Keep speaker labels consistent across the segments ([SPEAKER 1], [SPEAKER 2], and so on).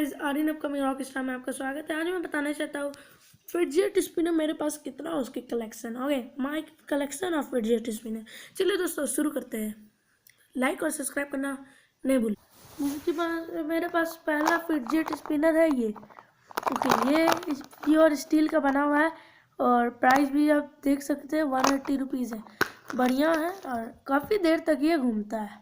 [SPEAKER 1] Guys, Aryan upcoming rock star में आपका स्वागत है। आज मैं बताना चाहता हूँ फिडजेट स्पिनर मेरे पास कितना उसके collection. Okay, my collection of fidget spinner. चलिए दोस्तों शुरू करते हैं। लाइक और सब्सक्राइब करना नहीं भूलें। जिसके पास मेरे पास पहला फिडजेट स्पिनर है ये। ओके, ये प्योर स्टील का बना हुआ है और प्राइस भी आप देख सकते हैं 180 रुपीज़ है। बढ़िया है और काफ़ी देर तक ये घूमता है।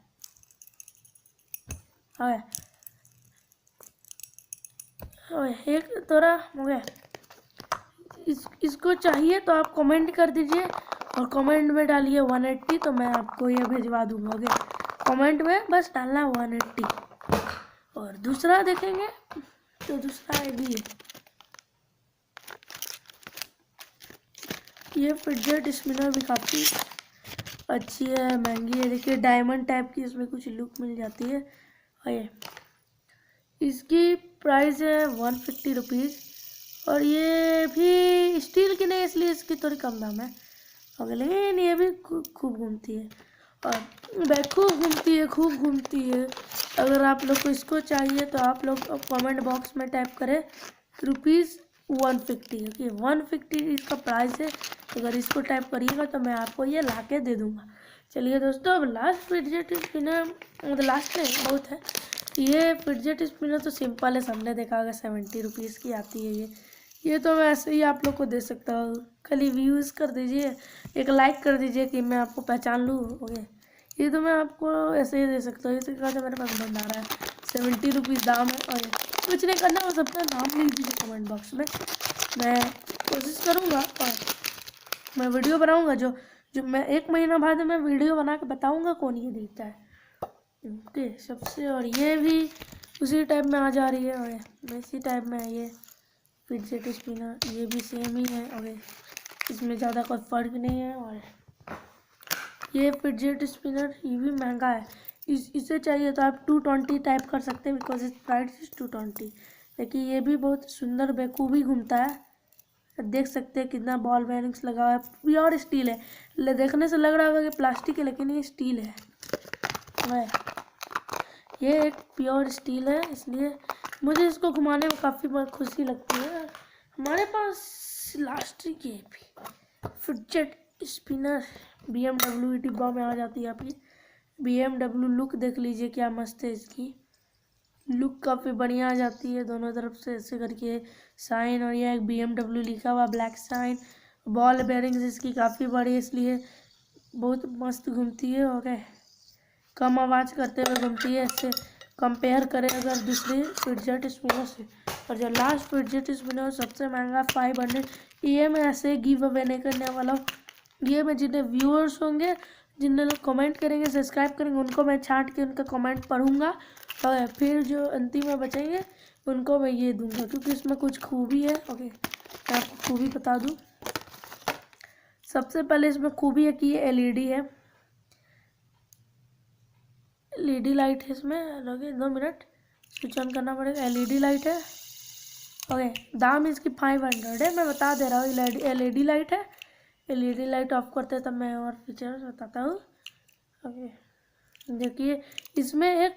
[SPEAKER 1] एक थोड़ा हो गया। इसको चाहिए तो आप कमेंट कर दीजिए और कमेंट में डालिए 180 तो मैं आपको ये भिजवा दूंगा। ओके, कमेंट में बस डालना 180। और दूसरा देखेंगे तो दूसरा ये भी है। ये फिडजेट स्पिनर भी काफ़ी अच्छी है, महंगी है। देखिए डायमंड टाइप की इसमें कुछ लुक मिल जाती है। और ये इसकी प्राइस है 150 रुपीज़ और ये भी स्टील की नहीं इसलिए इसकी थोड़ी कम दाम है। ओके, लेकिन ये भी खूब घूमती है और खूब घूमती है। अगर आप लोग को इसको चाहिए तो आप लोग कमेंट बॉक्स में टाइप करें ₹150। ओके, 150 इसका प्राइस है। अगर इसको टाइप करिएगा तो मैं आपको ये ला के दे दूँगा। चलिए दोस्तों, अब लास्ट फिडजेट स्पिनर, मतलब लास्ट नहीं बहुत है। ये फिडजेट स्पिनर तो सिंपल है, सबने देखा होगा, 70 रुपीज़ की आती है ये तो मैं ऐसे ही आप लोग को दे सकता हूँ। खाली व्यूज़ कर दीजिए, एक लाइक कर दीजिए कि मैं आपको पहचान लूँ। ओके, ये तो मैं आपको ऐसे ही दे सकता हूँ। इसी का तो मेरे पास भंडारा है, 70 रुपीज़ दाम है। और कुछ नहीं करना, बस अपना नाम लिख दीजिए कमेंट बॉक्स में। मैं कोशिश करूँगा और मैं वीडियो बनाऊँगा जो मैं 1 महीना बाद मैं वीडियो बना के बताऊँगा कौन ये देता है। ओके, सबसे और ये भी उसी टाइप में आ जा रही है और इसी टाइप में है ये फिडजेट स्पिनर। ये भी सेम ही है और इसमें ज़्यादा कोई फ़र्क नहीं है। और ये फिडजेट स्पिनर ये भी महंगा है। इसे चाहिए तो आप 220 टाइप कर सकते हैं, बिकॉज इस प्राइस इज 220। लेकिन ये भी बहुत सुंदर बेखूबी घूमता है। देख सकते हैं कितना बॉल बेयरिंग्स लगा हुआ है। प्योर स्टील है, देखने से लग रहा होगा कि प्लास्टिक है लेकिन ये स्टील है। ये एक प्योर स्टील है, इसलिए मुझे इसको घुमाने में काफ़ी खुशी लगती है। हमारे पास लास्ट की भी फिडजेट स्पिनर BMW डिब्बा में आ जाती है। आपकी BMW लुक देख लीजिए, क्या मस्त है। इसकी लुक काफ़ी बढ़िया आ जाती है, दोनों तरफ से ऐसे करके साइन और ये एक BMW लिखा हुआ ब्लैक साइन। बॉल बेयरिंग्स इसकी काफ़ी बड़ी है, इसलिए बहुत मस्त घूमती है। ओके, कम आवाज़ करते हुए घूमती है। इससे कंपेयर करें अगर दूसरी फिडजेट स्पिनर से। और जो लास्ट फिडजेट स्पिनर सबसे महंगा 500, ये मैं ऐसे गिव अवे नहीं करने वाला हूँ। ये मैं जितने व्यूअर्स होंगे, जितने लोग कमेंट करेंगे, सब्सक्राइब करेंगे, उनको मैं छांट के उनका कमेंट पढ़ूंगा और फिर जो अंतिम में बचेंगे उनको मैं ये दूंगा, क्योंकि इसमें कुछ खूबी है। ओके, मैं आपको खूबी बता दूँ। सबसे पहले इसमें खूबी है कि ये LED है, LED लाइट है इसमें। लगे 2 मिनट, स्विच ऑन करना पड़ेगा। LED लाइट है। ओके, दाम इसकी 500 है, मैं बता दे रहा हूँ। LED लाइट है। LED लाइट ऑफ करते हैं तब मैं और फीचर्स बताता हूँ। ओके, देखिए इसमें एक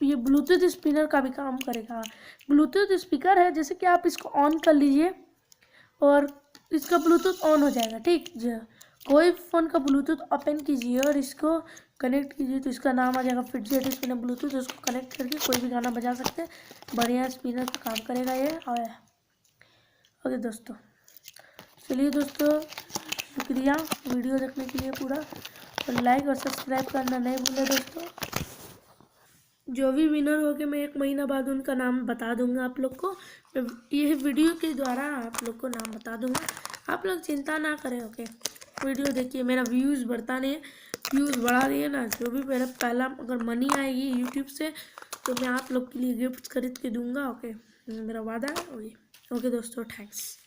[SPEAKER 1] ये ब्लूटूथ स्पीकर का भी काम करेगा। ब्लूटूथ स्पीकर है, जैसे कि आप इसको ऑन कर लीजिए और इसका ब्लूटूथ ऑन हो जाएगा। ठीक, जो कोई फ़ोन का ब्लूटूथ ओपन कीजिए और इसको कनेक्ट कीजिए तो इसका नाम आ जाएगा फिडजेट स्पिनर ब्लूटूथ। उसको कनेक्ट करके कोई भी गाना बजा सकते हैं। बढ़िया स्पिनर का काम करेगा ये। और ओके दोस्तों, चलिए दोस्तों, शुक्रिया वीडियो देखने के लिए पूरा। और लाइक और सब्सक्राइब करना नहीं भूलें दोस्तों। जो भी विनर हो गए मैं 1 महीना बाद उनका नाम बता दूंगा आप लोग को। ये वीडियो के द्वारा आप लोग को नाम बता दूंगा, आप लोग चिंता ना करें। ओके, वीडियो देखिए, मेरा व्यूज़ बढ़ता नहीं है, व्यूज़ बढ़ा रही है ना। जो भी मेरा पहला अगर मनी आएगी यूट्यूब से तो मैं आप लोग के लिए गिफ्ट खरीद के दूंगा। ओके, मेरा वादा है। ओके दोस्तों, थैंक्स।